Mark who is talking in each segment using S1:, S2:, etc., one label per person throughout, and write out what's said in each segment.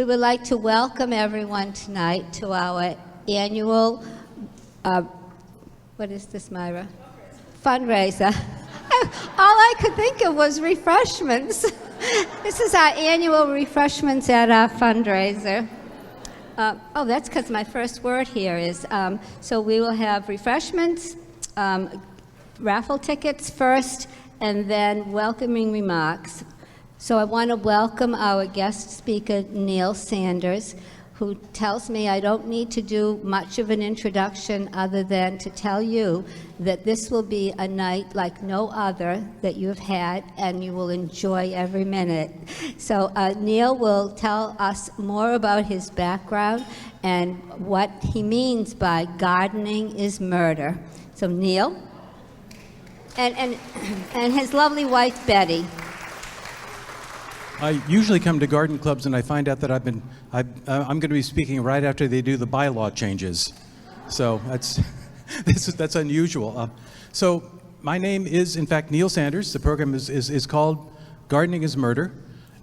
S1: would like to welcome everyone tonight to our annual, what is this, Myra? Fundraiser. All I could think of was refreshments. This is our annual refreshments at our fundraiser. Oh, that's because my first word here is, so we will have refreshments, raffle tickets first, and then welcoming remarks. So I want to welcome our guest speaker, Neal Sanders, who tells me I don't need to do much of an introduction other than to tell you that this will be a night like no other that you've had, and you will enjoy every minute. So Neal will tell us more about his background and what he means by gardening is murder. So Neal, and his lovely wife, Betty.
S2: I usually come to garden clubs and I find out that I'm going to be speaking right after they do the bylaw changes. So that's unusual. So my name is, in fact, Neal Sanders. The program is called Gardening is Murder.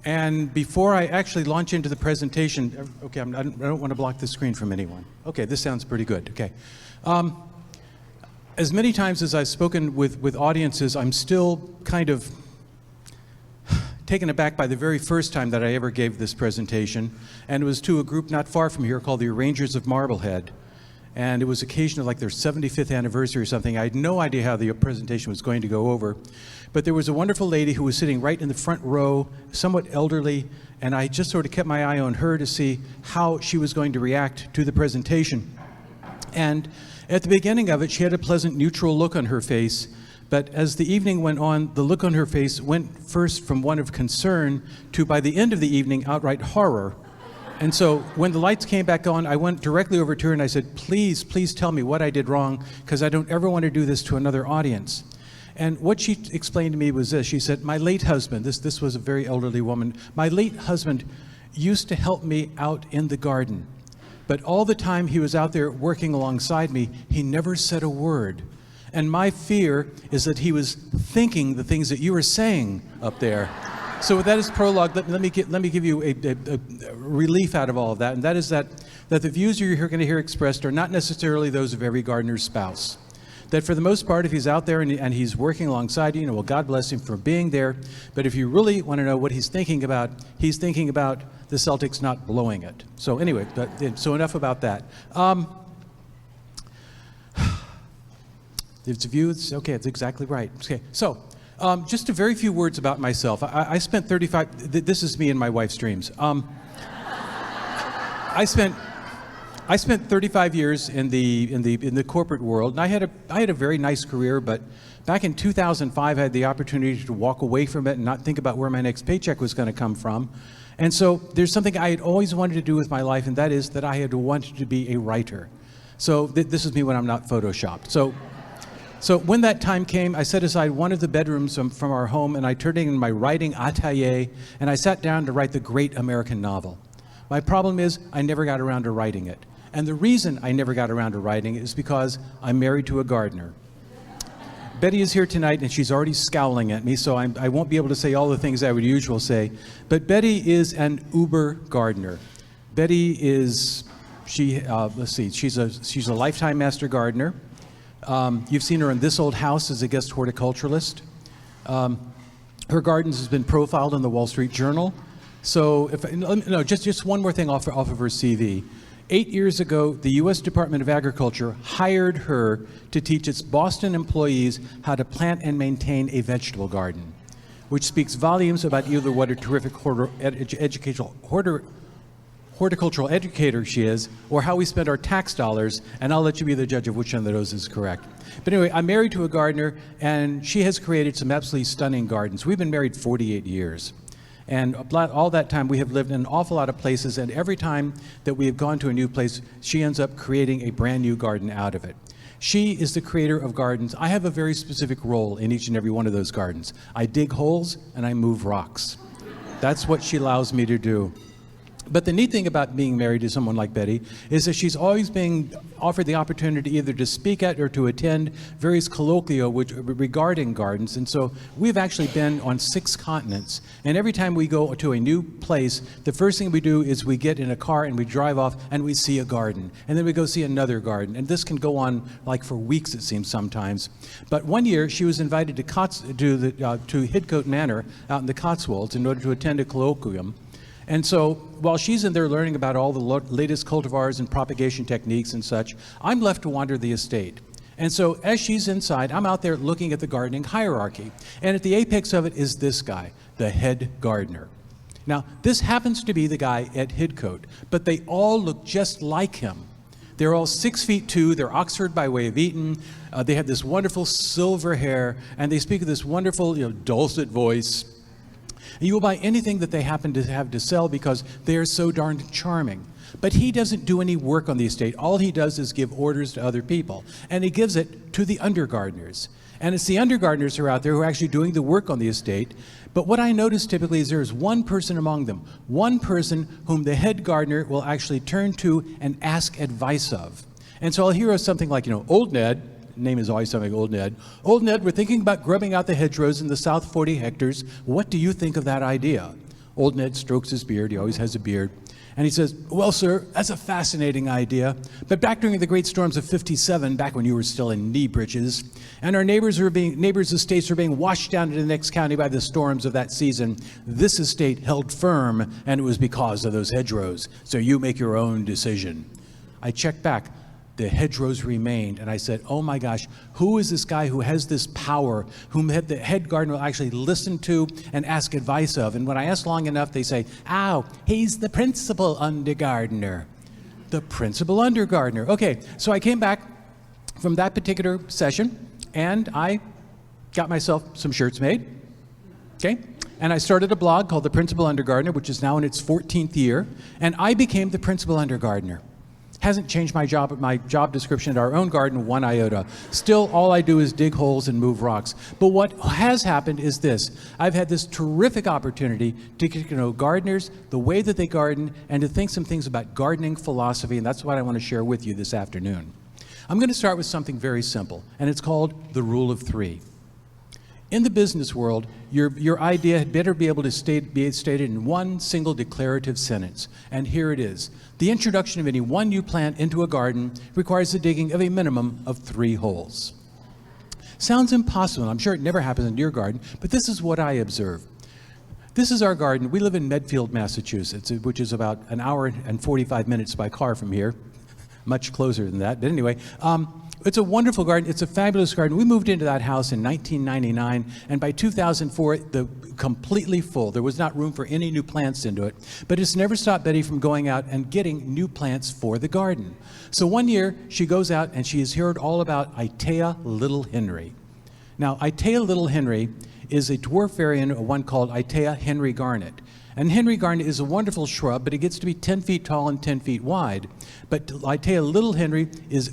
S2: And before I actually launch into the presentation, okay, I don't want to block the screen from anyone. Okay, this sounds pretty good. Okay. As many times as I've spoken with audiences, I'm still kind of taken aback by the very first time that I ever gave this presentation, and it was to a group not far from here called the Rangers of Marblehead, and it was occasion of like their 75th anniversary or something. I had no idea how the presentation was going to go over, but there was a wonderful lady who was sitting right in the front row, somewhat elderly, and I just sort of kept my eye on her to see how she was going to react to the presentation. And at the beginning of it, she had a pleasant neutral look on her face. But as the evening went on, the look on her face went first from one of concern to, by the end of the evening, outright horror. And so when the lights came back on, I went directly over to her and I said, please tell me what I did wrong, because I don't ever want to do this to another audience. And what she explained to me was this. She said, my late husband, this was a very elderly woman, my late husband used to help me out in the garden. But all the time he was out there working alongside me, he never said a word. And my fear is that he was thinking the things that you were saying up there. So with that as prologue, let me give you a relief out of all of that, and that is that the views you're going to hear expressed are not necessarily those of every gardener's spouse. That for the most part, if he's out there and he's working alongside you, well, God bless him for being there. But if you really want to know what he's thinking about the Celtics not blowing it. So anyway, so enough about that. It's a view, okay, it's exactly right. Okay, so just a very few words about myself. I spent this is me and my wife's dreams. I spent 35 years in the corporate world, and I had a very nice career, but back in 2005, I had the opportunity to walk away from it and not think about where my next paycheck was going to come from. And so there's something I had always wanted to do with my life, and that is that I had wanted to be a writer. So this is me when I'm not photoshopped. So when that time came, I set aside one of the bedrooms from our home, and I turned it into my writing atelier, and I sat down to write the great American novel. My problem is I never got around to writing it. And the reason I never got around to writing it is because I'm married to a gardener. Betty is here tonight, and she's already scowling at me, so I won't be able to say all the things I would usually say. But Betty is an uber gardener. Betty is, she's a lifetime master gardener. You've seen her in This Old House as a guest horticulturalist. Her gardens has been profiled in the Wall Street Journal. So, just one more thing off of her CV. 8 years ago, the U.S. Department of Agriculture hired her to teach its Boston employees how to plant and maintain a vegetable garden, which speaks volumes about either what a terrific horticultural educator she is, or how we spend our tax dollars, and I'll let you be the judge of which one of those is correct. But anyway, I'm married to a gardener, and she has created some absolutely stunning gardens. We've been married 48 years. And all that time, we have lived in an awful lot of places, and every time that we have gone to a new place, she ends up creating a brand new garden out of it. She is the creator of gardens. I have a very specific role in each and every one of those gardens. I dig holes, and I move rocks. That's what she allows me to do. But the neat thing about being married to someone like Betty is that she's always being offered the opportunity either to speak at or to attend various colloquia regarding gardens. And so we've actually been on 6 continents. And every time we go to a new place, the first thing we do is we get in a car and we drive off and we see a garden. And then we go see another garden. And this can go on like for weeks, it seems sometimes. But one year she was invited to Hidcote Manor out in the Cotswolds in order to attend a colloquium. And so while she's in there learning about all the latest cultivars and propagation techniques and such, I'm left to wander the estate. And so as she's inside, I'm out there looking at the gardening hierarchy. And at the apex of it is this guy, the head gardener. Now, this happens to be the guy at Hidcote, but they all look just like him. They're all 6'2", they're Oxford by way of Eton, they have this wonderful silver hair, and they speak with this wonderful, dulcet voice. You will buy anything that they happen to have to sell because they are so darned charming. But he doesn't do any work on the estate. All he does is give orders to other people. And he gives it to the undergardeners. And it's the undergardeners who are out there who are actually doing the work on the estate. But what I notice typically is there's one person among them, one person whom the head gardener will actually turn to and ask advice of. And so I'll hear something like, Old Ned, name is always something, Old Ned. Old Ned, we're thinking about grubbing out the hedgerows in the south 40 hectares. What do you think of that idea? Old Ned strokes his beard. He always has a beard. And he says, well, sir, that's a fascinating idea. But back during the great storms of '57, back when you were still in knee breeches, and our neighbors' estates were being washed down to the next county by the storms of that season, this estate held firm, and it was because of those hedgerows. So you make your own decision. I checked back. The hedgerows remained, and I said, oh my gosh, who is this guy who has this power, whom the head gardener will actually listen to and ask advice of? And when I ask long enough, they say, oh, he's the principal undergardener. The principal undergardener. Okay, so I came back from that particular session, and I got myself some shirts made, okay? And I started a blog called The Principal Undergardener, which is now in its 14th year, and I became the principal undergardener. Hasn't changed my job description at our own garden one iota. Still, all I do is dig holes and move rocks. But what has happened is this. I've had this terrific opportunity to get to know gardeners, the way that they garden, and to think some things about gardening philosophy, and that's what I want to share with you this afternoon. I'm going to start with something very simple, and it's called the rule of 3. In the business world, your idea had better be able to be stated in one single declarative sentence. And here it is. The introduction of any one new plant into a garden requires the digging of a minimum of 3 holes. Sounds impossible. I'm sure it never happens in your garden, but this is what I observe. This is our garden. We live in Medfield, Massachusetts, which is about an hour and 45 minutes by car from here. Much closer than that, but anyway. It's a wonderful garden. It's a fabulous garden. We moved into that house in 1999, and by 2004, completely full. There was not room for any new plants into it. But it's never stopped Betty from going out and getting new plants for the garden. So one year, she goes out and she has heard all about Itea Little Henry. Now, Itea Little Henry is a dwarf variant of one called Itea Henry Garnet. And Henry Garnet is a wonderful shrub, but it gets to be 10 feet tall and 10 feet wide. But Itea Little Henry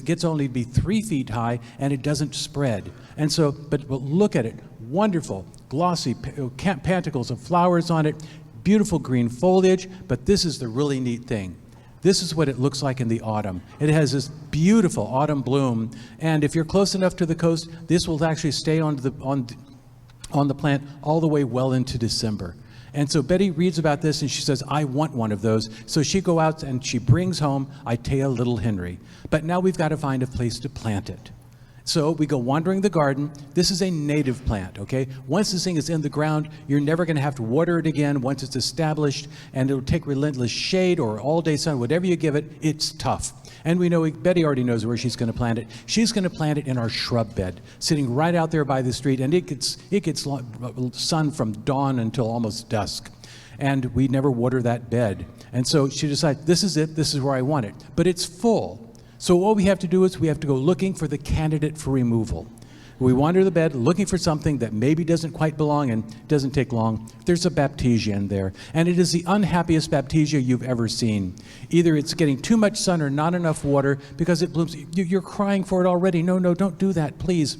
S2: gets only to be 3 feet high, and it doesn't spread. And so, but look at it, wonderful, glossy panticles of flowers on it, beautiful green foliage, but this is the really neat thing. This is what it looks like in the autumn. It has this beautiful autumn bloom, and if you're close enough to the coast, this will actually stay on the plant all the way well into December. And so Betty reads about this and she says, I want one of those. So she goes out and she brings home Itea Little Henry. But now we've got to find a place to plant it. So we go wandering the garden. This is a native plant, okay? Once this thing is in the ground, you're never going to have to water it again once it's established, and it'll take relentless shade or all-day sun, whatever you give it, it's tough. And we know, Betty already knows where she's going to plant it. She's going to plant it in our shrub bed, sitting right out there by the street, and it gets sun from dawn until almost dusk. And we never water that bed. And so she decides, this is it, this is where I want it. But it's full. So what we have to do is we have to go looking for the candidate for removal. We wander the bed looking for something that maybe doesn't quite belong, and doesn't take long. There's a baptisia in there, and it is the unhappiest baptisia you've ever seen. Either it's getting too much sun or not enough water because it blooms. You're crying for it already. No, don't do that, please.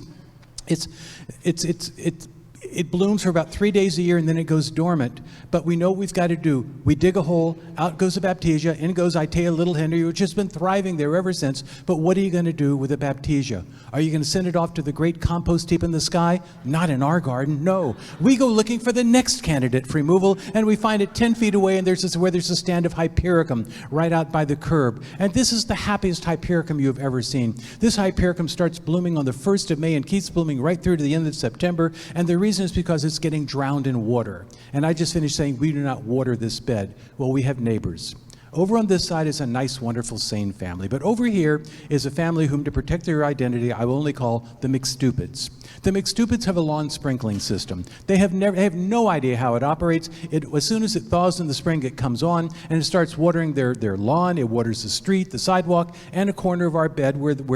S2: It blooms for about 3 days a year and then it goes dormant. But we know what we've got to do. We dig a hole, out goes a baptisia, in goes Itea Little Henry, which has been thriving there ever since. But what are you going to do with a baptisia? Are you going to send it off to the great compost heap in the sky? Not in our garden, no. We go looking for the next candidate for removal, and we find it 10 feet away, and there's a stand of hypericum right out by the curb. And this is the happiest hypericum you have ever seen. This hypericum starts blooming on the 1st of May and keeps blooming right through to the end of September, and the reason is because it's getting drowned in water. And I just finished saying we do not water this bed. Well, we have neighbors. Over on this side is a nice, wonderful, sane family. But over here is a family whom, to protect their identity, I will only call the McStupids. The McStupids have a lawn sprinkling system. They have no idea how it operates. As soon as it thaws in the spring, it comes on, and it starts watering their lawn. It waters the street, the sidewalk, and a corner of our bed where the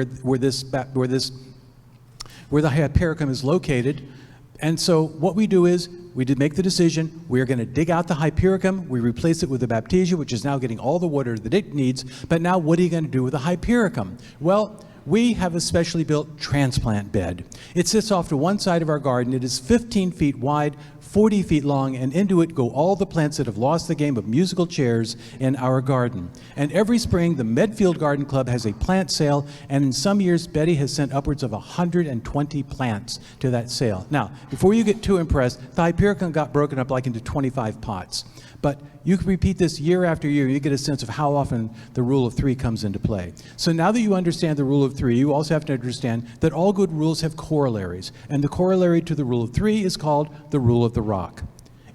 S2: hypericum is located. And so what we do is, we did make the decision, we are going to dig out the hypericum, we replace it with the baptisia, which is now getting all the water that it needs, but now what are you going to do with the hypericum? Well, we have a specially built transplant bed. It sits off to one side of our garden. It is 15 feet wide, 40 feet long, and into it go all the plants that have lost the game of musical chairs in our garden. And every spring, the Medfield Garden Club has a plant sale, and in some years, Betty has sent upwards of 120 plants to that sale. Now, before you get too impressed, the hypericum got broken up like into 25 pots. But you can repeat this year after year, you get a sense of how often the rule of 3 comes into play. So now that you understand the rule of 3, you also have to understand that all good rules have corollaries. And the corollary to the rule of 3 is called the rule of the rock.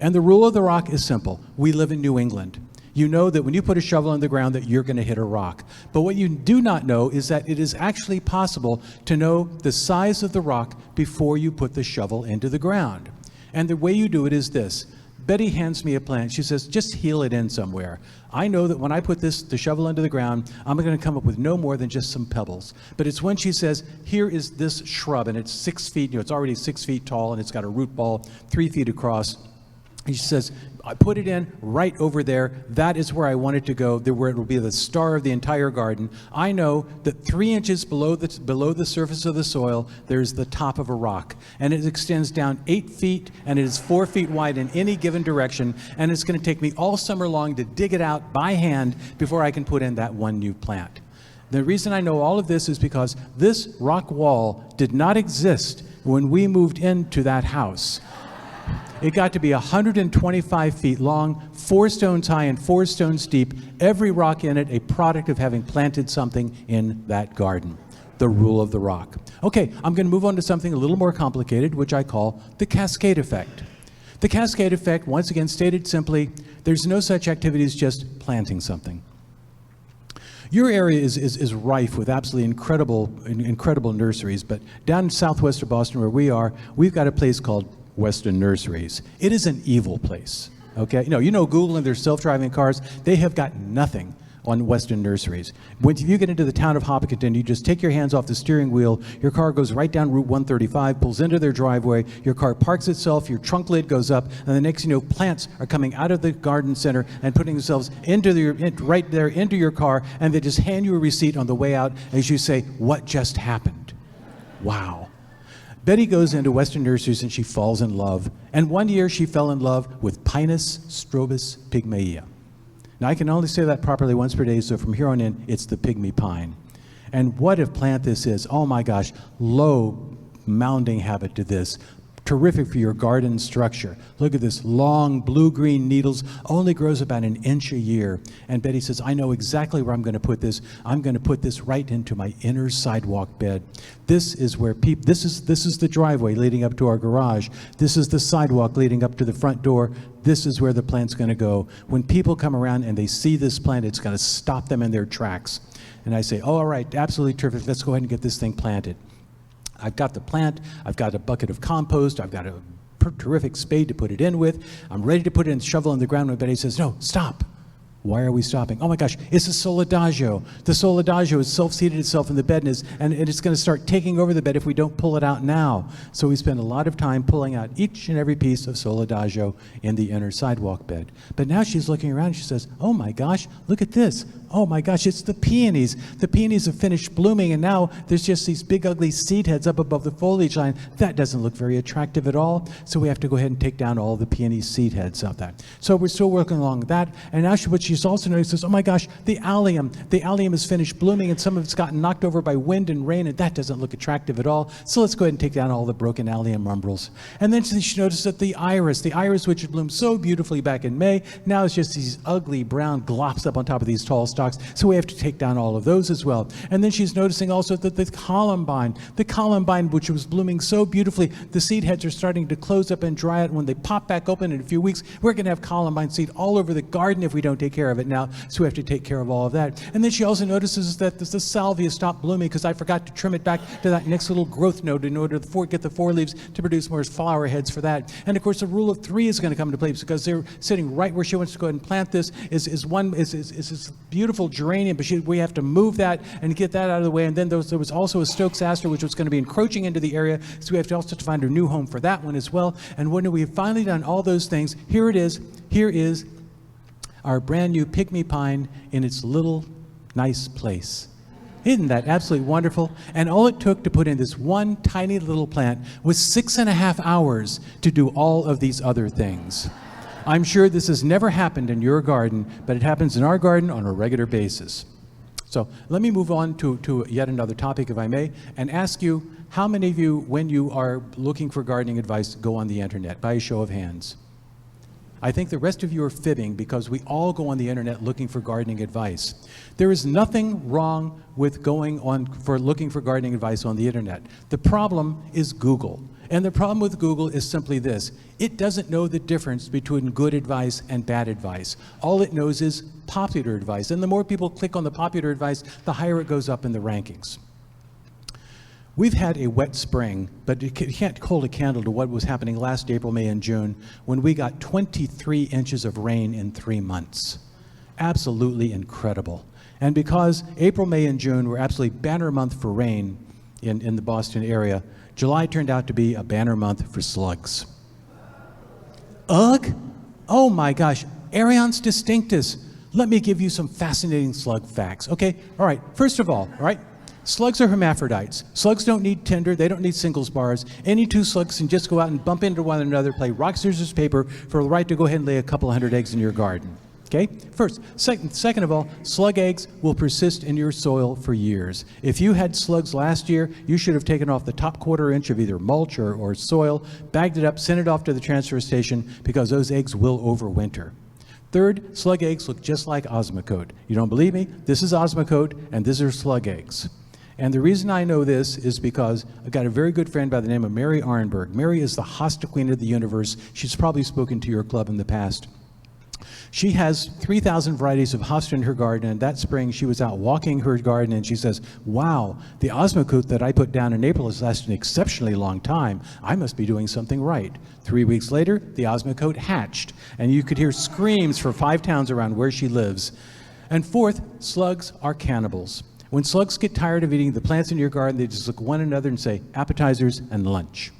S2: And the rule of the rock is simple. We live in New England. You know that when you put a shovel in the ground that you're going to hit a rock. But what you do not know is that it is actually possible to know the size of the rock before you put the shovel into the ground. And the way you do it is this. Betty hands me a plant. She says, just heel it in somewhere. I know that when I put the shovel into the ground, I'm going to come up with no more than just some pebbles. But it's when she says, here is this shrub, and it's 6 feet, it's already 6 feet tall, and it's got a root ball 3 feet across. And she says, I put it in right over there. That is where I want it to go, where it will be the star of the entire garden. I know that 3 inches below the surface of the soil, there's the top of a rock. And it extends down 8 feet, and it is 4 feet wide in any given direction. And it's going to take me all summer long to dig it out by hand before I can put in that one new plant. The reason I know all of this is because this rock wall did not exist when we moved into that house. It got to be 125 feet long, 4 stones high and 4 stones deep, every rock in it a product of having planted something in that garden. The rule of the rock. Okay, I'm going to move on to something a little more complicated, which I call the cascade effect. The cascade effect, once again stated simply, there's no such activity as just planting something. Your area is rife with absolutely incredible nurseries, but down in southwestern Boston where we are, we've got a place called Western Nurseries. It is an evil place, okay? You know Google and their self-driving cars, they have got nothing on Western Nurseries. If you get into the town of Hopkinton, you just take your hands off the steering wheel, your car goes right down Route 135, pulls into their driveway, your car parks itself, your trunk lid goes up, and the next thing you know, plants are coming out of the garden center and putting themselves right there into your car, and they just hand you a receipt on the way out as you say, what just happened? Wow. Betty goes into Western Nurseries and she falls in love. And one year she fell in love with Pinus strobus pygmaea. Now I can only say that properly once per day, so from here on in, it's the pygmy pine. And what a plant this is. Oh my gosh, low mounding habit to this. Terrific for your garden structure. Look at this, long blue-green needles, only grows about 1 inch a year. And Betty says, I know exactly where I'm going to put this. I'm going to put this right into my inner sidewalk bed. This is where this is the driveway leading up to our garage. This is the sidewalk leading up to the front door. This is where the plant's going to go. When people come around and they see this plant, it's going to stop them in their tracks. And I say, oh, all right, absolutely terrific. Let's go ahead and get this thing planted. I've got the plant, I've got a bucket of compost, I've got a terrific spade to put it in with. I'm ready to put it in the shovel in the ground when Betty says, no, stop. Why are we stopping? Oh my gosh, it's a solidagio. The solidagio has self-seated itself in the bed, and it's going to start taking over the bed if we don't pull it out now. So we spend a lot of time pulling out each and every piece of solidagio in the inner sidewalk bed. But now she's looking around and she says, oh my gosh, look at this. Oh my gosh, it's the peonies. The peonies have finished blooming, and now there's just these big ugly seed heads up above the foliage line. That doesn't look very attractive at all. So we have to go ahead and take down all the peony seed heads out there. So we're still working along that. And now what she's also noticed is, oh my gosh, the allium has finished blooming, and some of it's gotten knocked over by wind and rain, and that doesn't look attractive at all. So let's go ahead and take down all the broken allium umbrals. And then she noticed that the iris, which had bloomed so beautifully back in May, now it's just these ugly brown glops up on top of these tall stalks. So we have to take down all of those as well. And then she's noticing also that the columbine, which was blooming so beautifully, the seed heads are starting to close up and dry out. And when they pop back open in a few weeks, we're going to have columbine seed all over the garden if we don't take care of it now. So we have to take care of all of that. And then she also notices that the salvia stopped blooming because I forgot to trim it back to that next little growth node in order to get the four leaves to produce more flower heads for that. And of course, the rule of three is going to come into play because they're sitting right where she wants to go ahead and plant this is this beautiful geranium, but we have to move that and get that out of the way. And then there was also a Stokes aster, which was going to be encroaching into the area, so we have to also find a new home for that one as well. And when we have finally done all those things, here it is. Here is our brand new pygmy pine in its little nice place. Isn't that absolutely wonderful? And all it took to put in this one tiny little plant was 6.5 hours to do all of these other things. I'm sure this has never happened in your garden, but it happens in our garden on a regular basis. So let me move on to yet another topic, if I may, and ask you, how many of you, when you are looking for gardening advice, go on the internet? By a show of hands. I think the rest of you are fibbing because we all go on the internet looking for gardening advice. There is nothing wrong with looking for gardening advice on the internet. The problem is Google. And the problem with Google is simply this: it doesn't know the difference between good advice and bad advice. All it knows is popular advice. And the more people click on the popular advice, the higher it goes up in the rankings. We've had a wet spring, but you can't hold a candle to what was happening last April, May, and June when we got 23 inches of rain in 3 months. Absolutely incredible. And because April, May, and June were absolutely banner month for rain in the Boston area, July turned out to be a banner month for slugs. Ugh? Oh my gosh, Arians distinctus. Let me give you some fascinating slug facts. Okay, all right, first of all, slugs are hermaphrodites. Slugs don't need tinder, they don't need single spars. Any two slugs can just go out and bump into one another, play rock, scissors, paper for the right to go ahead and lay a couple hundred eggs in your garden. Okay, first. Second of all, slug eggs will persist in your soil for years. If you had slugs last year, you should have taken off the top quarter inch of either mulch or soil, bagged it up, sent it off to the transfer station, because those eggs will overwinter. Third, slug eggs look just like osmocote. You don't believe me? This is osmocote, and these are slug eggs. And the reason I know this is because I've got a very good friend by the name of Mary Arnberg. Mary is the hosta queen of the universe. She's probably spoken to your club in the past. She has 3,000 varieties of hosta in her garden, and that spring she was out walking her garden and she says, wow, the osmocote that I put down in April has lasted an exceptionally long time. I must be doing something right. 3 weeks later, the osmocote hatched, and you could hear screams for 5 towns around where she lives. And fourth, slugs are cannibals. When slugs get tired of eating the plants in your garden, they just look at one another and say, appetizers and lunch.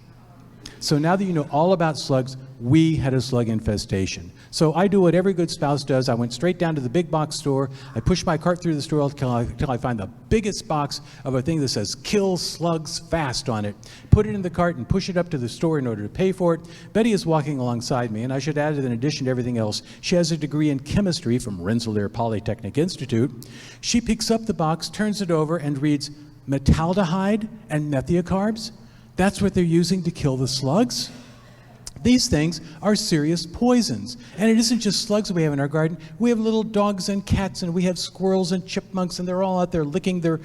S2: So now that you know all about slugs, we had a slug infestation. So I do what every good spouse does. I went straight down to the big box store. I pushed my cart through the store until I find the biggest box of a thing that says "Kill Slugs Fast" on it. Put it in the cart and push it up to the store in order to pay for it. Betty is walking alongside me, and I should add that in addition to everything else, she has a degree in chemistry from Rensselaer Polytechnic Institute. She picks up the box, turns it over, and reads metaldehyde and methiocarbs. That's what they're using to kill the slugs? These things are serious poisons. And it isn't just slugs we have in our garden. We have little dogs and cats, and we have squirrels and chipmunks, and they're all out there licking their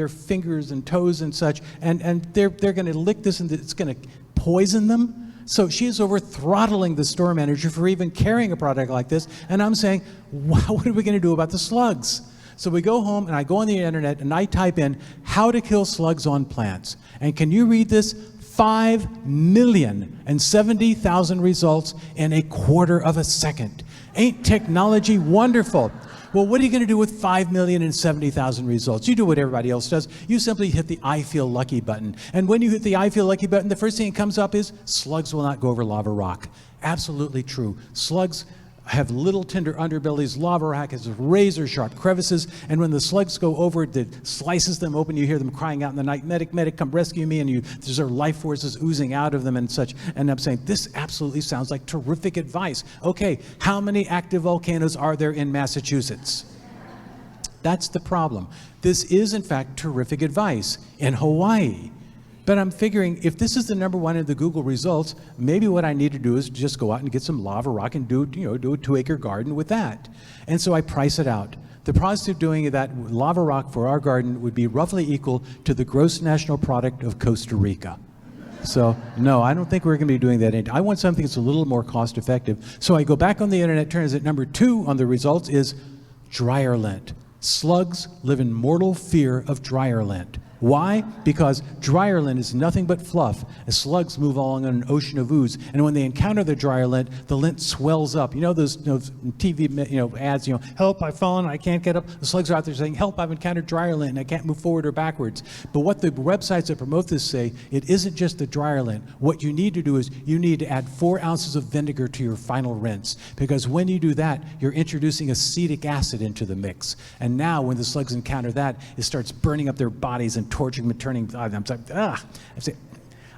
S2: fingers and toes and such. And they're going to lick this, and it's going to poison them. So she is over throttling the store manager for even carrying a product like this. And I'm saying, wow, what are we going to do about the slugs? So we go home, and I go on the internet, and I type in how to kill slugs on plants. And can you read this? 5,070,000 results in a quarter of a second. Ain't technology wonderful? Well, what are you going to do with 5,070,000 results? You do what everybody else does. You simply hit the I feel lucky button. And when you hit the I feel lucky button, the first thing that comes up is slugs will not go over lava rock. Absolutely true. Slugs have little tender underbellies. Lava rock has razor sharp crevices, and when the slugs go over it, it slices them open. You hear them crying out in the night, medic, medic, come rescue me, and there's their life forces oozing out of them and such. And I'm saying, this absolutely sounds like terrific advice. Okay, how many active volcanoes are there in Massachusetts? That's the problem. This is, in fact, terrific advice in Hawaii. But I'm figuring, if this is the #1 in the Google results, maybe what I need to do is just go out and get some lava rock and do a 2-acre garden with that. And so I price it out. The price of doing that lava rock for our garden would be roughly equal to the gross national product of Costa Rica. So no, I don't think we're going to be doing that. I want something that's a little more cost effective. So I go back on the internet, turns out #2 on the results is dryer lint. Slugs live in mortal fear of dryer lint. Why? Because dryer lint is nothing but fluff. As slugs move along on an ocean of ooze, and when they encounter the dryer lint, the lint swells up. You know those TV ads, help, I've fallen, I can't get up. The slugs are out there saying, help, I've encountered dryer lint and I can't move forward or backwards. But what the websites that promote this say, it isn't just the dryer lint. What you need to do is you need to add 4 ounces of vinegar to your final rinse, because when you do that, you're introducing acetic acid into the mix. And now when the slugs encounter that, it starts burning up their bodies and torturing them, turning.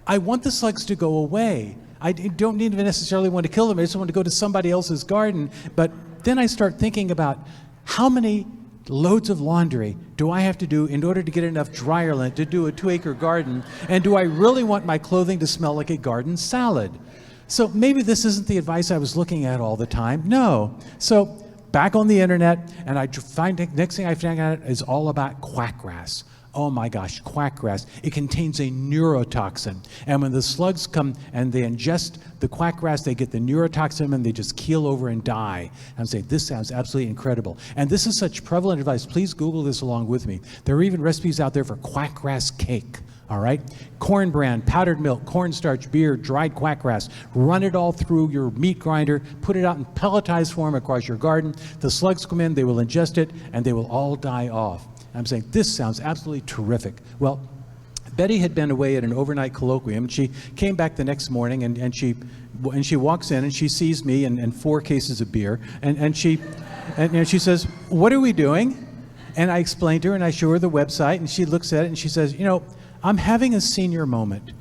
S2: I want the slugs to go away. I don't even necessarily want to kill them. I just want to go to somebody else's garden. But then I start thinking about how many loads of laundry do I have to do in order to get enough dryer lint to do a 2-acre garden? And do I really want my clothing to smell like a garden salad? So maybe this isn't the advice I was looking at all the time. No. So back on the internet, and I find the next thing I find out is all about quackgrass. Oh my gosh, quackgrass. It contains a neurotoxin. And when the slugs come and they ingest the quackgrass, they get the neurotoxin and they just keel over and die. I'm saying, this sounds absolutely incredible. And this is such prevalent advice. Please Google this along with me. There are even recipes out there for quackgrass cake. All right? Corn bran, powdered milk, cornstarch, beer, dried quackgrass. Run it all through your meat grinder. Put it out in pelletized form across your garden. The slugs come in, they will ingest it, and they will all die off. I'm saying, this sounds absolutely terrific. Well, Betty had been away at an overnight colloquium, and she came back the next morning, and she walks in, and she sees me and 4 cases of beer, and she says, what are we doing? And I explained to her, and I show her the website, and she looks at it, and she says, I'm having a senior moment.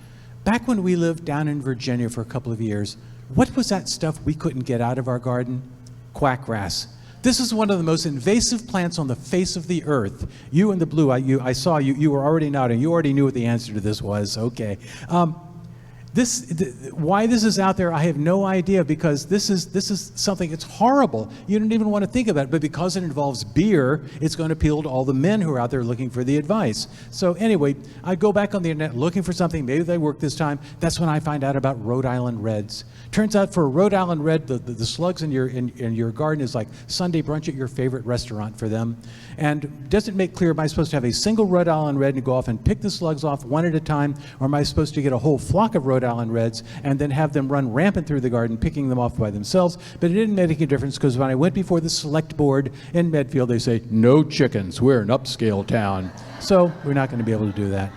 S2: Back when we lived down in Virginia for a couple of years, what was that stuff we couldn't get out of our garden? Quackgrass. This is one of the most invasive plants on the face of the earth. You in the blue, I saw you, you were already nodding. You already knew what the answer to this was. Okay. Why this is out there, I have no idea, because this is something, it's horrible. You don't even want to think about it, but because it involves beer, it's going to appeal to all the men who are out there looking for the advice. So anyway, I go back on the internet looking for something, maybe they work this time. That's when I find out about Rhode Island Reds. Turns out for a Rhode Island Red, the slugs in your garden is like Sunday brunch at your favorite restaurant for them. And doesn't make clear, am I supposed to have a single Rhode Island Red and go off and pick the slugs off one at a time, or am I supposed to get a whole flock of Rhode Island Reds and then have them run rampant through the garden, picking them off by themselves? But it didn't make any difference, because when I went before the select board in Medfield, they say, no chickens, we're an upscale town. So we're not going to be able to do that.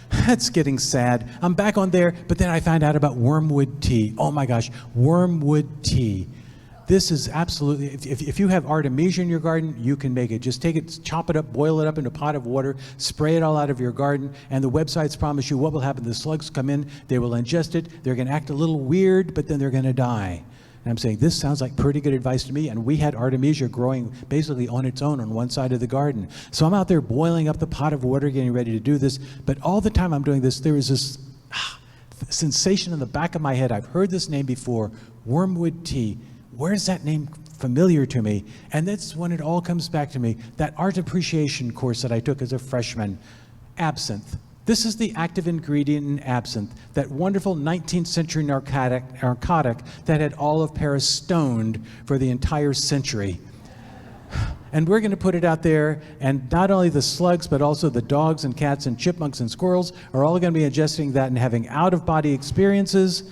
S2: That's getting sad. I'm back on there, but then I found out about wormwood tea. Oh my gosh, wormwood tea. This is absolutely, if you have Artemisia in your garden, you can make it. Just take it, chop it up, boil it up in a pot of water, spray it all out of your garden, and the websites promise you what will happen. The slugs come in, they will ingest it, they're going to act a little weird, but then they're going to die. And I'm saying, this sounds like pretty good advice to me, and we had Artemisia growing basically on its own on one side of the garden. So I'm out there boiling up the pot of water, getting ready to do this, but all the time I'm doing this, there is this sensation in the back of my head. I've heard this name before, wormwood tea. Where's that name familiar to me? And that's when it all comes back to me. That art appreciation course that I took as a freshman, absinthe. This is the active ingredient in absinthe, that wonderful 19th century narcotic that had all of Paris stoned for the entire century. And we're going to put it out there, and not only the slugs, but also the dogs and cats and chipmunks and squirrels are all going to be ingesting that and having out-of-body experiences.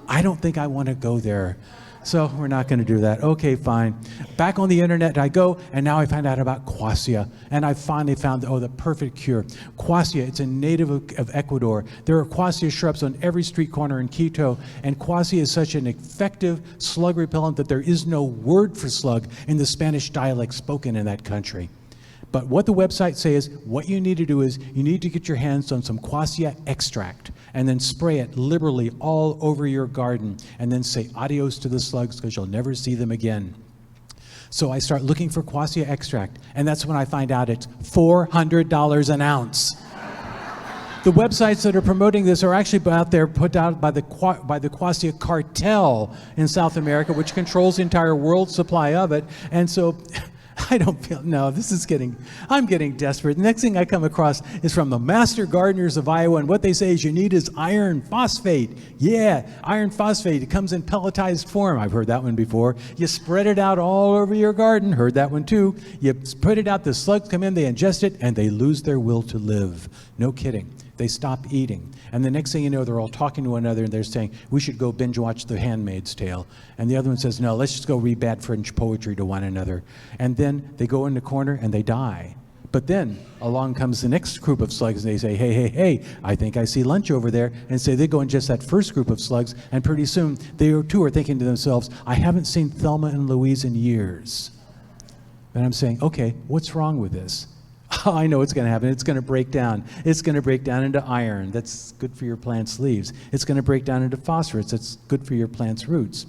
S2: I don't think I want to go there. So we're not going to do that. Okay, fine. Back on the internet I go, and now I find out about quassia. And I finally found, the perfect cure. Quassia, it's a native of Ecuador. There are quassia shrubs on every street corner in Quito, and quassia is such an effective slug repellent that there is no word for slug in the Spanish dialect spoken in that country. But what the website says, what you need to do is you need to get your hands on some quassia extract and then spray it liberally all over your garden and then say adios to the slugs because you'll never see them again. So I start looking for quassia extract, and that's when I find out it's $400 an ounce. The websites that are promoting this are actually out there put out by the quassia cartel in South America, which controls the entire world supply of it. And so I don't feel, no, I'm getting desperate. The next thing I come across is from the Master Gardeners of Iowa, and what they say is you need is iron phosphate. Yeah, iron phosphate. It comes in pelletized form. I've heard that one before. You spread it out all over your garden. Heard that one too. You spread it out, the slugs come in, they ingest it, and they lose their will to live. No kidding. They stop eating. And the next thing you know, they're all talking to one another and they're saying, we should go binge watch The Handmaid's Tale. And the other one says, no, let's just go read bad French poetry to one another. And then they go in the corner and they die. But then along comes the next group of slugs and they say, hey, hey, hey, I think I see lunch over there. And so they go in just that first group of slugs, and pretty soon they too are thinking to themselves, I haven't seen Thelma and Louise in years. And I'm saying, okay, what's wrong with this? Oh, I know what's going to happen. It's going to break down. It's going to break down into iron. That's good for your plant's leaves. It's going to break down into phosphorus. That's good for your plant's roots.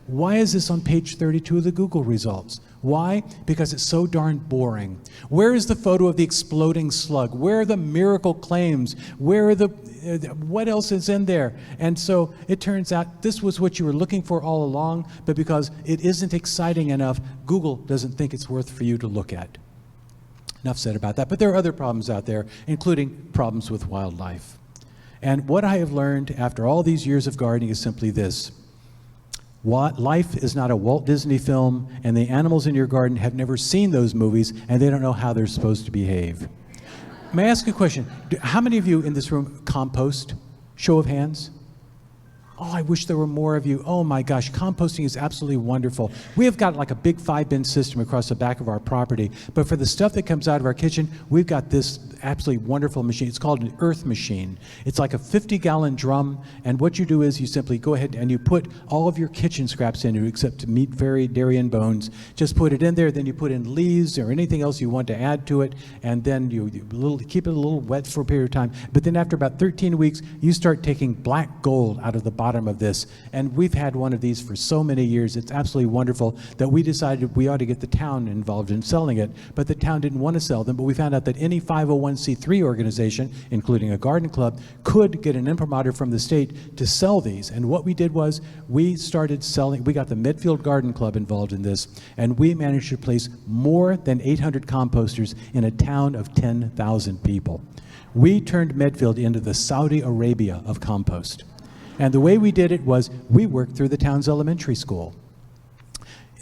S2: Why is this on page 32 of the Google results? Why? Because it's so darn boring. Where is the photo of the exploding slug? Where are the miracle claims? Where are what else is in there? And so it turns out this was what you were looking for all along, but because it isn't exciting enough, Google doesn't think it's worth for you to look at. Enough said about that. But there are other problems out there, including problems with wildlife. And what I have learned after all these years of gardening is simply this. Life is not a Walt Disney film, and the animals in your garden have never seen those movies, and they don't know how they're supposed to behave. May I ask a question? How many of you in this room compost? Show of hands. Oh, I wish there were more of you. Oh my gosh, composting is absolutely wonderful. We have got like a big 5-bin system across the back of our property, but for the stuff that comes out of our kitchen, we've got this absolutely wonderful machine. It's called an earth machine. It's like a 50-gallon drum, and what you do is you simply go ahead and you put all of your kitchen scraps in it, except meat, dairy, and bones. Just put it in there, then you put in leaves or anything else you want to add to it, and then you keep it a little wet for a period of time. But then after about 13 weeks, you start taking black gold out of the bottom of this. And we've had one of these for so many years. It's absolutely wonderful that we decided we ought to get the town involved in selling it. But the town didn't want to sell them. But we found out that any 501c3 organization, including a garden club, could get an imprimatur from the state to sell these. And what we did was we started selling. We got the Medfield Garden Club involved in this. And we managed to place more than 800 composters in a town of 10,000 people. We turned Medfield into the Saudi Arabia of compost. And the way we did it was we worked through the town's elementary school.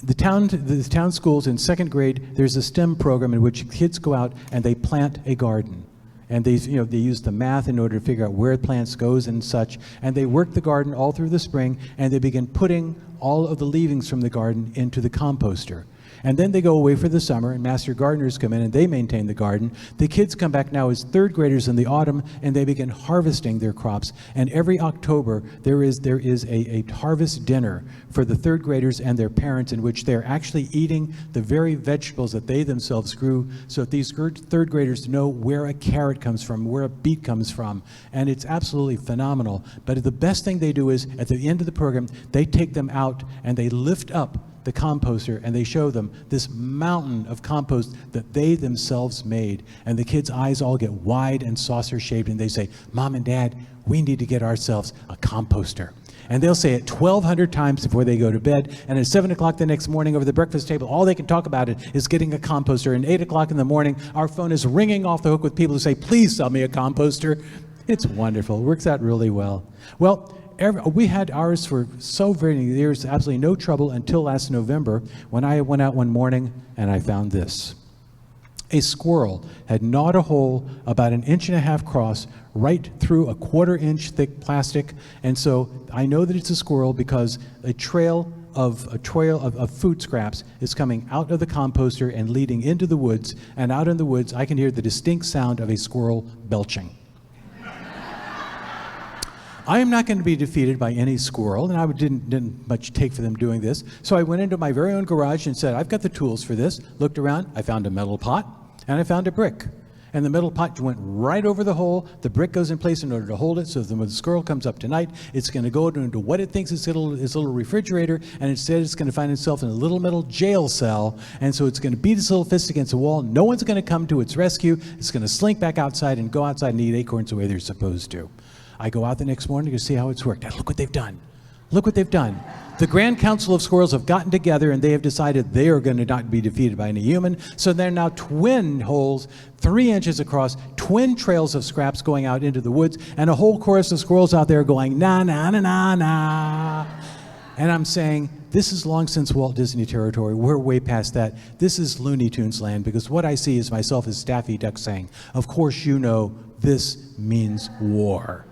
S2: The town schools in second grade, there's a STEM program in which kids go out and they plant a garden. And they use the math in order to figure out where plants goes and such. And they work the garden all through the spring, and they begin putting all of the leavings from the garden into the composter. And then they go away for the summer, and master gardeners come in and they maintain the garden. The kids come back now as third graders in the autumn, and they begin harvesting their crops. And every October, there is a harvest dinner for the third graders and their parents, in which they're actually eating the very vegetables that they themselves grew, so that these third graders know where a carrot comes from, where a beet comes from. And it's absolutely phenomenal. But the best thing they do is, at the end of the program, they take them out and they lift up the composter, and they show them this mountain of compost that they themselves made. And the kids' eyes all get wide and saucer shaped, and they say, Mom and Dad, we need to get ourselves a composter. And they'll say it 1,200 times before they go to bed. And at 7 o'clock the next morning over the breakfast table, all they can talk about it is getting a composter. And 8 o'clock in the morning, our phone is ringing off the hook with people who say, please sell me a composter. It's wonderful. It works out really well. Well, we had ours for so very many years, absolutely no trouble, until last November, when I went out one morning and I found this. A squirrel had gnawed a hole about 1.5 inches across right through a 1/4 inch thick plastic. And so I know that it's a squirrel because a trail of food scraps is coming out of the composter and leading into the woods, and out in the woods I can hear the distinct sound of a squirrel belching. I am not going to be defeated by any squirrel, and I didn't much take for them doing this. So I went into my very own garage and said, I've got the tools for this. Looked around, I found a metal pot, and I found a brick. And the metal pot went right over the hole. The brick goes in place in order to hold it, so that when the squirrel comes up tonight, it's going to go into what it thinks is its little refrigerator, and instead it's going to find itself in a little metal jail cell, and so it's going to beat its little fist against the wall. No one's going to come to its rescue. It's going to slink back outside and go outside and eat acorns the way they're supposed to. I go out the next morning to see how it's worked. Now, look what they've done. Look what they've done. The Grand Council of Squirrels have gotten together and they have decided they are going to not be defeated by any human. So they're now twin holes, 3 inches across, twin trails of scraps going out into the woods, and a whole chorus of squirrels out there going, na, na, na, na, na. And I'm saying, this is long since Walt Disney territory. We're way past that. This is Looney Tunes land, because what I see is myself as Daffy Duck saying, of course you know this means war.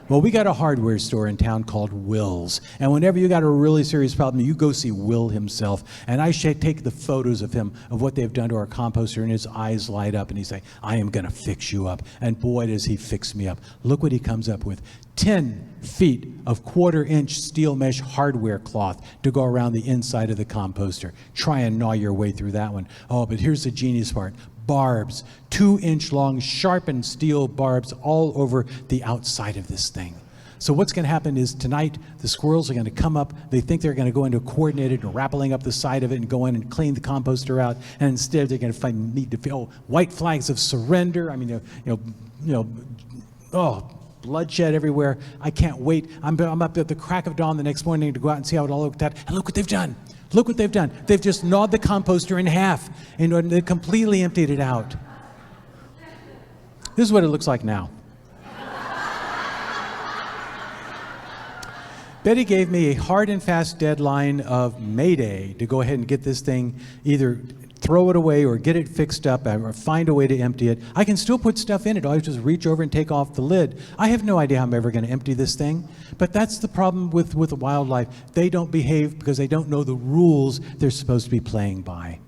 S2: Well, we got a hardware store in town called Will's, and whenever you got a really serious problem, you go see Will himself, and I take the photos of him, of what they've done to our composter, and his eyes light up, and he's saying, I am going to fix you up. And boy, does he fix me up. Look what he comes up with. 10 feet of 1/4-inch steel mesh hardware cloth to go around the inside of the composter. Try and gnaw your way through that one. Oh, but here's the genius part. Barbs, 2-inch long sharpened steel barbs all over the outside of this thing. So what's going to happen is tonight the squirrels are going to come up. They think they're going to go into a coordinated rappelling up the side of it and go in and clean the composter out, and instead they're going to need to feel white flags of surrender. I mean, bloodshed everywhere. I can't wait. I'm up at the crack of dawn the next morning to go out and see how it all looked at. And look what they've done. Look what they've done. They've just gnawed the composter in half, and they completely emptied it out. This is what it looks like now. Betty gave me a hard and fast deadline of May Day to go ahead and get this thing, either throw it away or get it fixed up or find a way to empty it. I can still put stuff in it. I just reach over and take off the lid. I have no idea how I'm ever going to empty this thing. But that's the problem with wildlife. They don't behave because they don't know the rules they're supposed to be playing by.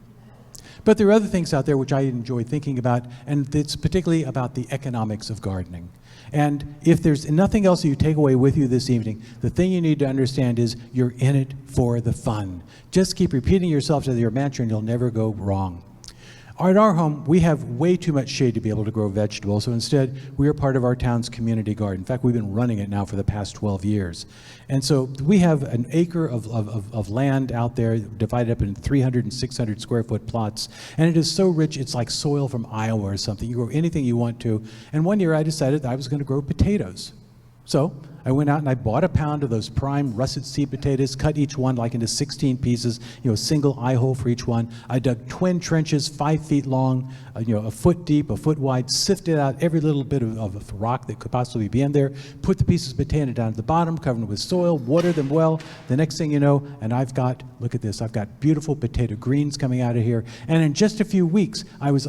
S2: But there are other things out there which I enjoy thinking about, and it's particularly about the economics of gardening. And if there's nothing else that you take away with you this evening, the thing you need to understand is you're in it for the fun. Just keep repeating yourself to your mantra and you'll never go wrong. At our home, we have way too much shade to be able to grow vegetables, so instead, we are part of our town's community garden. In fact, we've been running it now for the past 12 years. And so we have an acre of land out there divided up in 300 and 600 square foot plots, and it is so rich, it's like soil from Iowa or something. You grow anything you want to. And one year I decided that I was going to grow potatoes. So I went out and I bought a pound of those prime russet seed potatoes, cut each one like into 16 pieces, a single eye hole for each one. I dug twin trenches, 5 feet long, a foot deep, a foot wide, sifted out every little bit of rock that could possibly be in there, put the pieces of potato down at the bottom, covered them with soil, watered them well. The next thing you know, and I've got, look at this, I've got beautiful potato greens coming out of here. And in just a few weeks,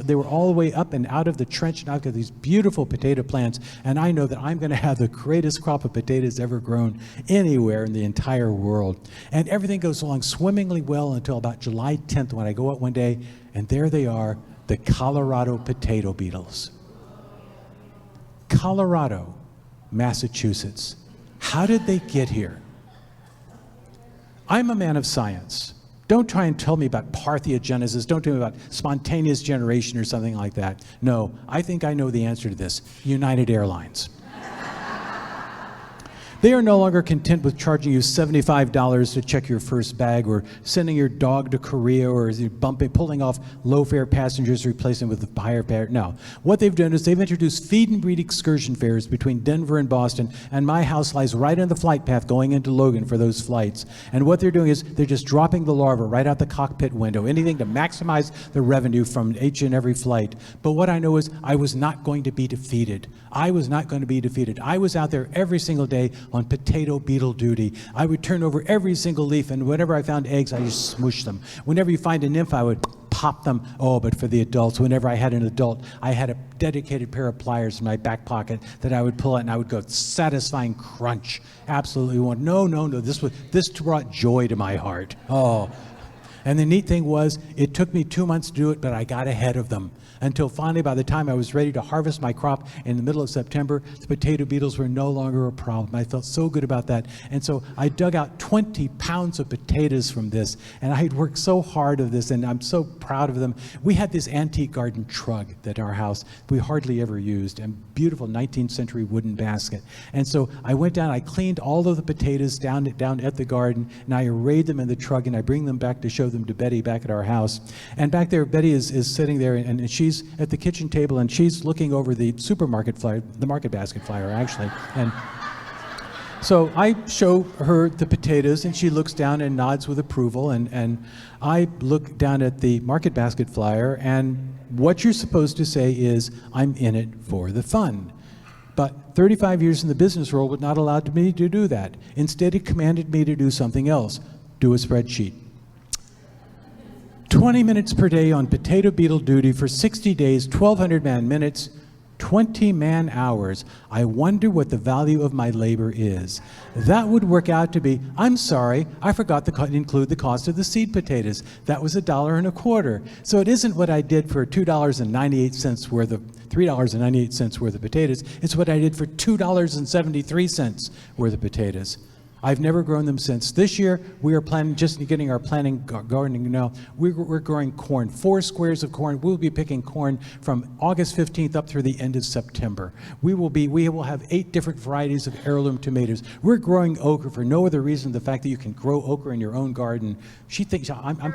S2: they were all the way up and out of the trench, and I've got these beautiful potato plants, and I know that I'm going to have the greatest crop of potatoes ever grown anywhere in the entire world. And everything goes along swimmingly well until about July 10th when I go out one day, and there they are, the Colorado potato beetles. Colorado, Massachusetts. How did they get here? I'm a man of science. Don't try and tell me about parthenogenesis. Don't tell me about spontaneous generation or something like that. No, I think I know the answer to this. United Airlines. They are no longer content with charging you $75 to check your first bag, or sending your dog to Korea, or pulling off low-fare passengers, replacing with higher fare. No. What they've done is they've introduced feed and breed excursion fares between Denver and Boston, and my house lies right in the flight path going into Logan for those flights. And what they're doing is they're just dropping the larva right out the cockpit window, anything to maximize the revenue from each and every flight. But what I know is I was not going to be defeated. I was not going to be defeated. I was out there every single day on potato beetle duty. I would turn over every single leaf, and whenever I found eggs, I just smushed them. Whenever you find a nymph, I would pop pop them. Oh, but for the adults, whenever I had an adult, I had a dedicated pair of pliers in my back pocket that I would pull out, and I would go, satisfying crunch. Absolutely one. No, this brought joy to my heart. Oh. And the neat thing was, it took me 2 months to do it, but I got ahead of them. Until finally, by the time I was ready to harvest my crop in the middle of September, the potato beetles were no longer a problem. I felt so good about that. And so I dug out 20 pounds of potatoes from this, and I had worked so hard of this, and I'm so proud of them. We had this antique garden trug at our house we hardly ever used, and beautiful 19th century wooden basket. And so I went down, I cleaned all of the potatoes down at the garden, and I arrayed them in the trug, and I bring them back to show them to Betty back at our house. And back there, Betty is sitting there, and she's at the kitchen table, and she's looking over the supermarket flyer, the market basket flyer, actually. And so I show her the potatoes, and she looks down and nods with approval, and I look down at the market basket flyer, and what you're supposed to say is, I'm in it for the fun. But 35 years in the business world would not allow me to do that. Instead, it commanded me to do something else, do a spreadsheet. 20 minutes per day on potato beetle duty for 60 days, 1,200 man minutes, 20 man hours. I wonder what the value of my labor is. That would work out to be, I'm sorry, I forgot to include the cost of the seed potatoes. That was $1.25. So it isn't what I did for $2.98 worth of, $3.98 worth of potatoes. It's what I did for $2.73 worth of potatoes. I've never grown them since. This year, we are planning, just getting our planning gardening now, we're growing corn, 4 squares of corn. We'll be picking corn from August 15th up through the end of September. We will have 8 different varieties of heirloom tomatoes. We're growing okra for no other reason than the fact that you can grow okra in your own garden. She thinks I'm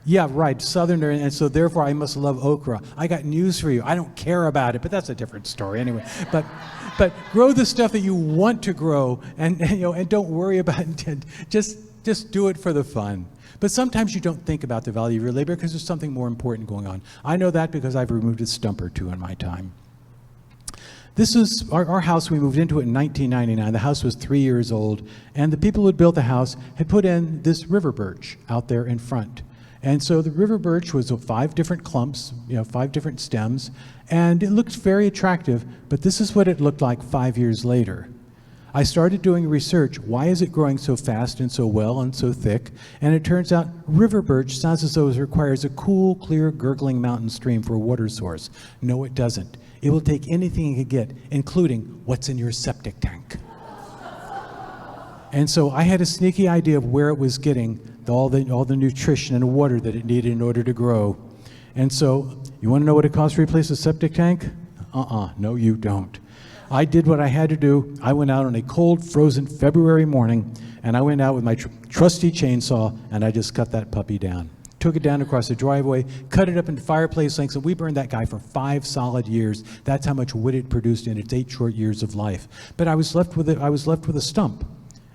S2: yeah, right, Southerner, and so therefore I must love okra. I got news for you. I don't care about it, but that's a different story anyway. But grow the stuff that you want to grow, and don't worry about it. Just do it for the fun. But sometimes you don't think about the value of your labor because there's something more important going on. I know that because I've removed a stump or two in my time. This is our house. We moved into it in 1999. The house was 3 years old, and the people who had built the house had put in this river birch out there in front. And so the river birch was 5 different clumps, 5 different stems, and it looked very attractive, but this is what it looked like 5 years later. I started doing research. Why is it growing so fast and so well and so thick? And it turns out river birch sounds as though it requires a cool, clear, gurgling mountain stream for a water source. No, it doesn't. It will take anything it can get, including what's in your septic tank. And so I had a sneaky idea of where it was getting all the nutrition and water that it needed in order to grow. And so, you want to know what it costs to replace a septic tank? No you don't. I did what I had to do. I went out on a cold, frozen February morning, and I went out with my trusty chainsaw, and I just cut that puppy down. Took it down across the driveway, cut it up into fireplace lengths, and we burned that guy for 5 solid years. That's how much wood it produced in its 8 short years of life. But I was left with a stump.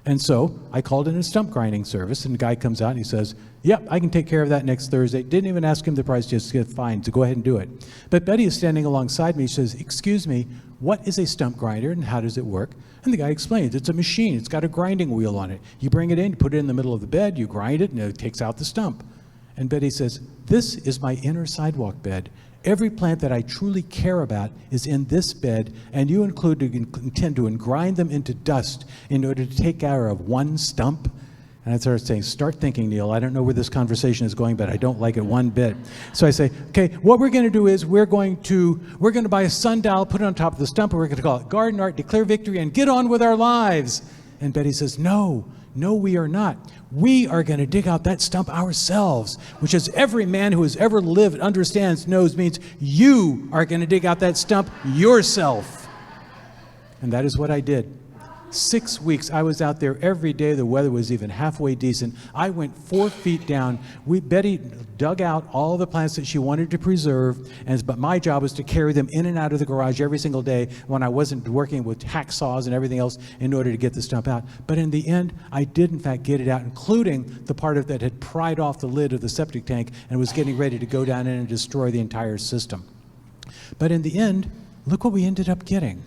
S2: And so I called in a stump grinding service, and the guy comes out and he says, yep, I can take care of that next Thursday. Didn't even ask him the price, just said, fine, so go ahead and do it. But Betty is standing alongside me. She says, excuse me, what is a stump grinder and how does it work? And the guy explains, it's a machine. It's got a grinding wheel on it. You bring it in, you put it in the middle of the bed, you grind it, and it takes out the stump. And Betty says, this is my inner sidewalk bed. Every plant that I truly care about is in this bed, and you intend to grind them into dust in order to take care of one stump. And I started saying, start thinking, Neal. I don't know where this conversation is going, but I don't like it one bit. So I say, okay, what we're going to do is we're going to buy a sundial, put it on top of the stump, and we're going to call it garden art, declare victory, and get on with our lives. And Betty says, no, we are not. We are going to dig out that stump ourselves, which, as every man who has ever lived understands, knows, means you are going to dig out that stump yourself. And that is what I did. 6 weeks, I was out there every day. The weather was even halfway decent. I went 4 feet down. Betty dug out all the plants that she wanted to preserve, but my job was to carry them in and out of the garage every single day when I wasn't working with hacksaws and everything else in order to get the stump out. But in the end, I did in fact get it out, including the part of that had pried off the lid of the septic tank and was getting ready to go down in and destroy the entire system. But in the end, look what we ended up getting.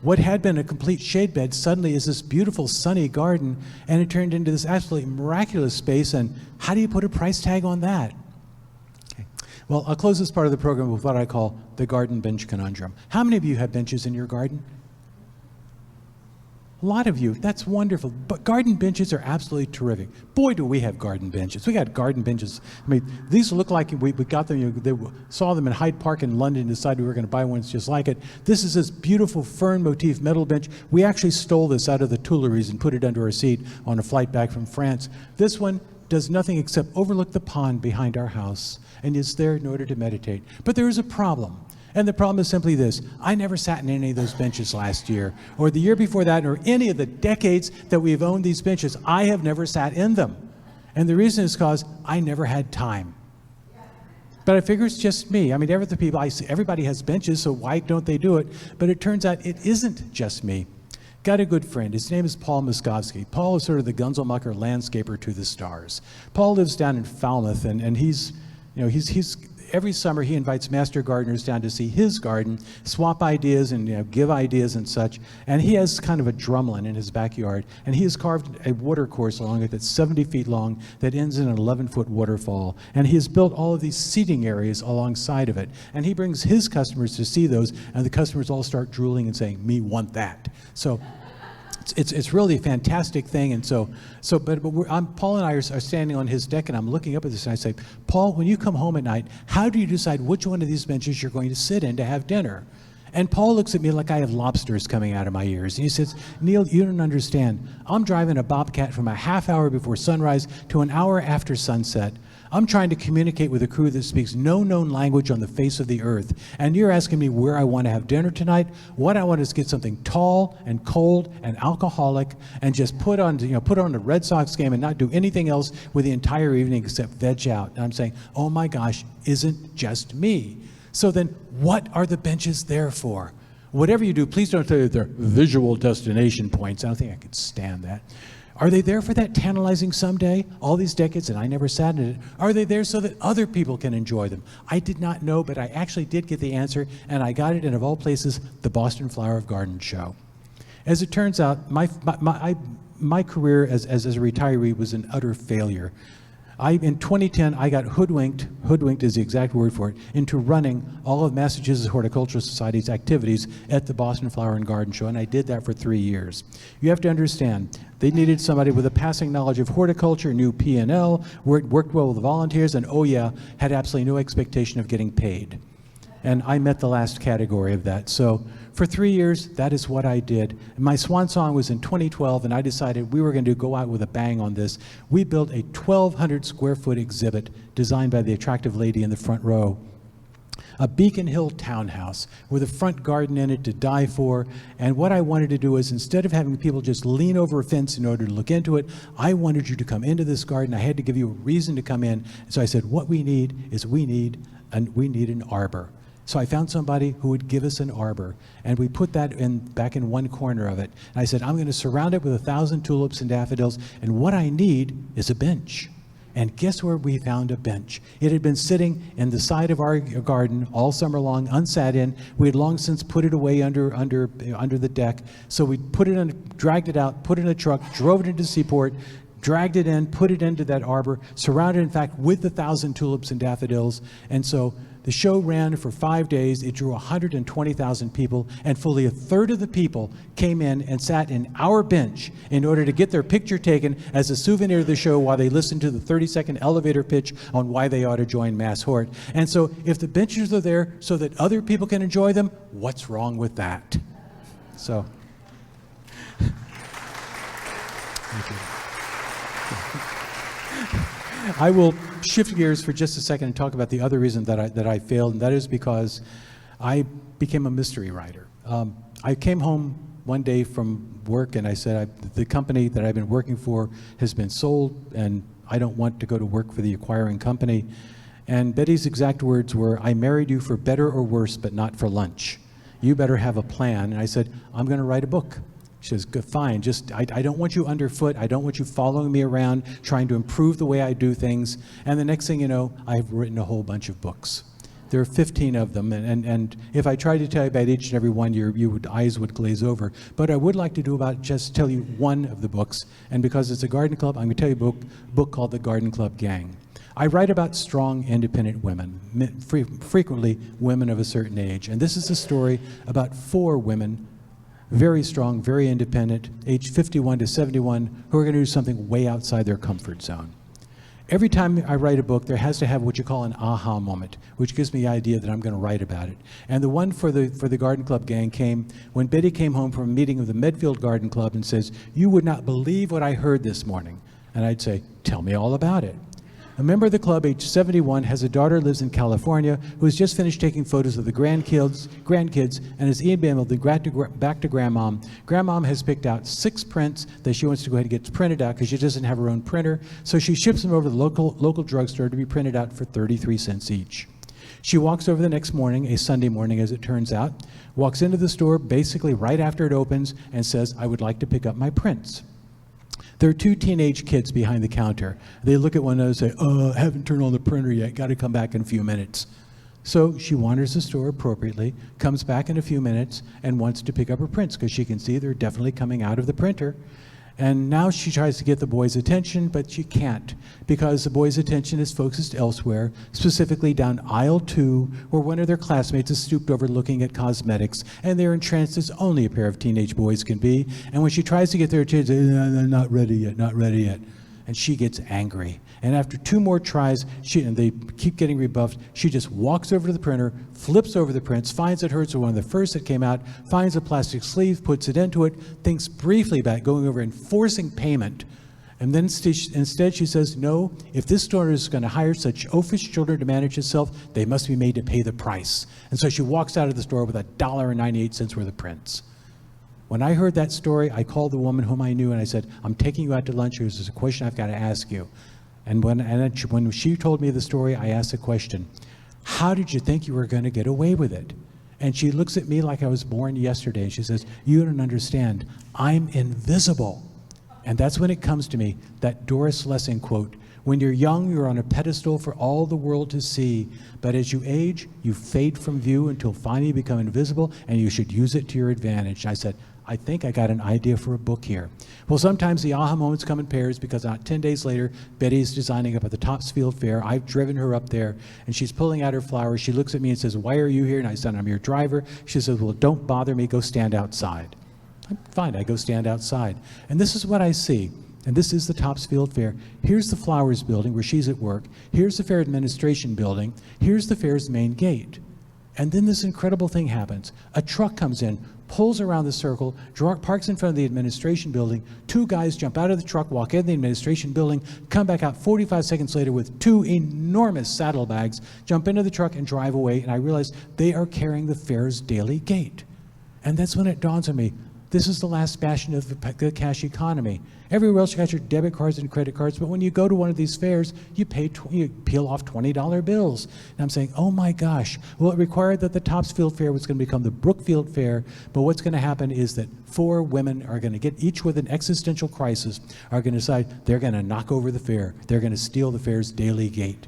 S2: What had been a complete shade bed suddenly is this beautiful sunny garden, and it turned into this absolutely miraculous space. And how do you put a price tag on that? Well, I'll close this part of the program with what I call the garden bench conundrum. How many of you have benches in your garden? A lot of you. That's wonderful. But garden benches are absolutely terrific. Boy, do we have garden benches. We got garden benches. I mean, these look like we got them. They saw them in Hyde Park in London and decided we were going to buy one just like it. This is this beautiful fern motif metal bench. We actually stole this out of the Tuileries and put it under our seat on a flight back from France. This one does nothing except overlook the pond behind our house and is there in order to meditate. But there is a problem. And the problem is simply this: I never sat in any of those benches last year, or the year before that, or any of the decades that we've owned these benches. I have never sat in them. And the reason is because I never had time. But I figure it's just me. I mean, everybody has benches, so why don't they do it? But it turns out it isn't just me. Got a good friend. His name is Paul Moskovsky. Paul is sort of the Gunzelmucker landscaper to the stars. Paul lives down in Falmouth, and he's every summer he invites master gardeners down to see his garden, swap ideas and give ideas and such. And he has kind of a drumlin in his backyard, and he has carved a water course along it that's 70 feet long that ends in an 11-foot waterfall. And he has built all of these seating areas alongside of it. And he brings his customers to see those, and the customers all start drooling and saying, "Me want that." So it's really a fantastic thing. And but Paul and I are standing on his deck, and I'm looking up at this, and I say, "Paul, when you come home at night, how do you decide which one of these benches you're going to sit in to have dinner?" And Paul looks at me like I have lobsters coming out of my ears. And he says, "Neal, you don't understand. I'm driving a Bobcat from a half hour before sunrise to an hour after sunset. I'm trying to communicate with a crew that speaks no known language on the face of the earth. And you're asking me where I want to have dinner tonight? What I want is get something tall and cold and alcoholic and just put on the Red Sox game and not do anything else with the entire evening except veg out." And I'm saying, oh my gosh, isn't just me. So then what are the benches there for? Whatever you do, please don't say that they're visual destination points. I don't think I could stand that. Are they there for that tantalizing someday? All these decades and I never sat in it. Are they there so that other people can enjoy them? I did not know, but I actually did get the answer, and I got it in, of all places, the Boston Flower of Garden show. As it turns out, my career as a retiree was an utter failure. In 2010, I got hoodwinked is the exact word for it, into running all of Massachusetts Horticultural Society's activities at the Boston Flower and Garden Show, and I did that for 3 years. You have to understand, they needed somebody with a passing knowledge of horticulture, knew P&L, worked well with the volunteers, and oh yeah, had absolutely no expectation of getting paid. And I met the last category of that. So for 3 years, that is what I did. And my swan song was in 2012, and I decided we were going to go out with a bang on this. We built a 1,200 square foot exhibit designed by the attractive lady in the front row. A Beacon Hill townhouse with a front garden in it to die for. And what I wanted to do is, instead of having people just lean over a fence in order to look into it, I wanted you to come into this garden. I had to give you a reason to come in. So I said, what we need is we need an arbor. So I found somebody who would give us an arbor, and we put that back in one corner of it. And I said, I'm going to surround it with 1,000 tulips and daffodils, and what I need is a bench. And guess where we found a bench? It had been sitting in the side of our garden all summer long, unsat in. We had long since put it away under the deck. So we dragged it out, put it in a truck, drove it into Seaport, dragged it in, put it into that arbor, surrounded, in fact, with 1,000 tulips and daffodils. And so the show ran for 5 days. It drew 120,000 people, and fully a third of the people came in and sat in our bench in order to get their picture taken as a souvenir of the show while they listened to the 30-second elevator pitch on why they ought to join Mass Hort. And so if the benches are there so that other people can enjoy them, what's wrong with that? So, thank you. I will shift gears for just a second and talk about the other reason that I failed, and that is because I became a mystery writer. I came home one day from work and I said, the company that I've been working for has been sold, and I don't want to go to work for the acquiring company. And Betty's exact words were, I married you for better or worse, but not for lunch. You better have a plan. And I said, I'm going to write a book. She says, fine, I don't want you underfoot. I don't want you following me around, trying to improve the way I do things. And the next thing you know, I've written a whole bunch of books. There are 15 of them, and if I tried to tell you about each and every one, your eyes would glaze over. But I would like to just tell you one of the books, and because it's a garden club, I'm going to tell you a book called The Garden Club Gang. I write about strong, independent women, frequently women of a certain age. And this is a story about 4 women, very strong, very independent, age 51 to 71, who are going to do something way outside their comfort zone. Every time I write a book, there has to have what you call an aha moment, which gives me the idea that I'm going to write about it. And the one for the Garden Club gang came when Betty came home from a meeting of the Medfield Garden Club and says, "You would not believe what I heard this morning." And I'd say, "Tell me all about it." A member of the club, age 71, has a daughter who lives in California who has just finished taking photos of the grandkids and has emailed them back to Grandmom. Grandmom has picked out 6 prints that she wants to go ahead and get printed out because she doesn't have her own printer. So she ships them over to the local drugstore to be printed out for 33 cents each. She walks over the next morning, a Sunday morning as it turns out, walks into the store basically right after it opens and says, "I would like to pick up my prints." There are 2 teenage kids behind the counter. They look at one another and say, "I haven't turned on the printer yet, got to come back in a few minutes." So she wanders the store appropriately, comes back in a few minutes, and wants to pick up her prints because she can see they're definitely coming out of the printer. And now she tries to get the boys' attention, but she can't because the boys' attention is focused elsewhere, specifically down aisle 2, where one of their classmates is stooped over looking at cosmetics, and they're entranced as only a pair of teenage boys can be. And when she tries to get their attention, "No, not ready yet, not ready yet." And she gets angry. And after 2 more tries, and they keep getting rebuffed, she just walks over to the printer, flips over the prints, finds that hers are one of the first that came out, finds a plastic sleeve, puts it into it, thinks briefly about going over and forcing payment. And then instead she says, "No, if this store is going to hire such oafish children to manage itself, they must be made to pay the price." And so she walks out of the store with $1.98 worth of prints. When I heard that story, I called the woman whom I knew and I said, "I'm taking you out to lunch. There's a question I've got to ask you." And when she told me the story, I asked the question, "How did you think you were going to get away with it?" And she looks at me like I was born yesterday. And she says, "You don't understand. I'm invisible." And that's when it comes to me, that Doris Lessing quote, "When you're young, you're on a pedestal for all the world to see. But as you age, you fade from view until finally you become invisible, and you should use it to your advantage." I said, "I think I got an idea for a book here." Well, sometimes the aha moments come in pairs because 10 days later, Betty's designing up at the Topsfield Fair. I've driven her up there, and she's pulling out her flowers. She looks at me and says, "Why are you here?" And I said, "I'm your driver." She says, "Well, don't bother me. Go stand outside." Fine, I go stand outside. And this is what I see. And this is the Topsfield Fair. Here's the Flowers Building where she's at work. Here's the Fair Administration Building. Here's the fair's main gate. And then this incredible thing happens. A truck comes in, pulls around the circle, parks in front of the administration building. 2 guys jump out of the truck, walk in the administration building, come back out 45 seconds later with 2 enormous saddlebags, jump into the truck and drive away. And I realize they are carrying the fair's daily gate. And that's when it dawns on me. This is the last bastion of the cash economy. Everywhere else you got your debit cards and credit cards, but when you go to one of these fairs, you peel off $20 bills. And I'm saying, oh my gosh. Well, it required that the Topsfield Fair was going to become the Brookfield Fair, but what's going to happen is that 4 women are going to get, each with an existential crisis, are going to decide they're going to knock over the fair. They're going to steal the fair's daily gate.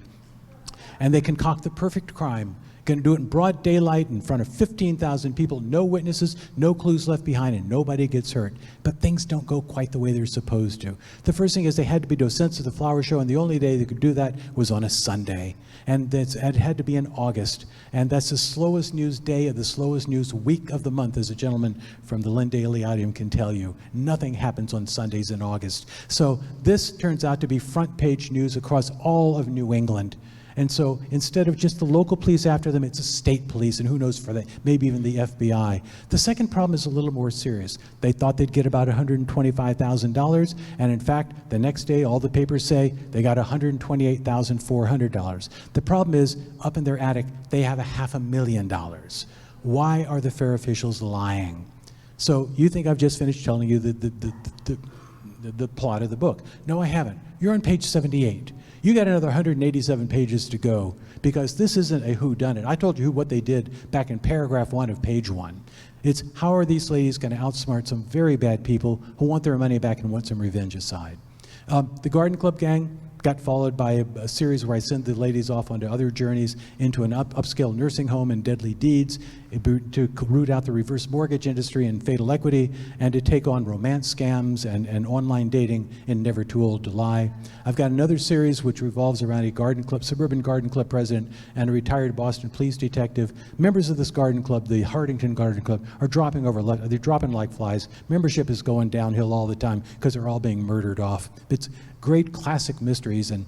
S2: And they concoct the perfect crime. Going to do it in broad daylight in front of 15,000 people, no witnesses, no clues left behind, and nobody gets hurt. But things don't go quite the way they're supposed to. The first thing is they had to be to a sense of the flower show, and the only day they could do that was on a Sunday. And it had to be in August. And that's the slowest news day of the slowest news week of the month, as a gentleman from the Lynn Daily Audium can tell you. Nothing happens on Sundays in August. So this turns out to be front page news across all of New England. And so instead of just the local police after them, it's a state police, and who knows, for that, maybe even the FBI. The second problem is a little more serious. They thought they'd get about $125,000, and in fact, the next day, all the papers say they got $128,400. The problem is, up in their attic, they have $500,000. Why are the fair officials lying? So you think I've just finished telling you the plot of the book. No, I haven't. You're on page 78. You got another 187 pages to go, because this isn't a whodunit. I told you what they did back in paragraph 1 of page 1. It's how are these ladies going to outsmart some very bad people who want their money back and want some revenge aside. The Garden Club gang, got followed by a series where I sent the ladies off onto other journeys into an upscale nursing home and deadly deeds, to root out the reverse mortgage industry and fatal equity, and to take on romance scams and online dating in Never Too Old to Lie. I've got another series which revolves around a garden club, suburban garden club president and a retired Boston police detective. Members of this garden club, the Hardington Garden Club, are dropping like flies. Membership is going downhill all the time because they're all being murdered off. It's great classic mysteries, and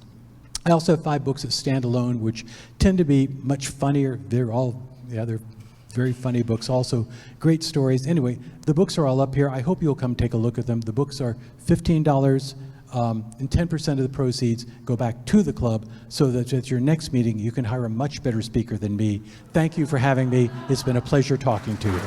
S2: I also have 5 books that stand alone, which tend to be much funnier. They're very funny books, also great stories. Anyway, the books are all up here. I hope you'll come take a look at them. The books are $15, and 10% of the proceeds go back to the club so that at your next meeting you can hire a much better speaker than me. Thank you for having me. It's been a pleasure talking to you.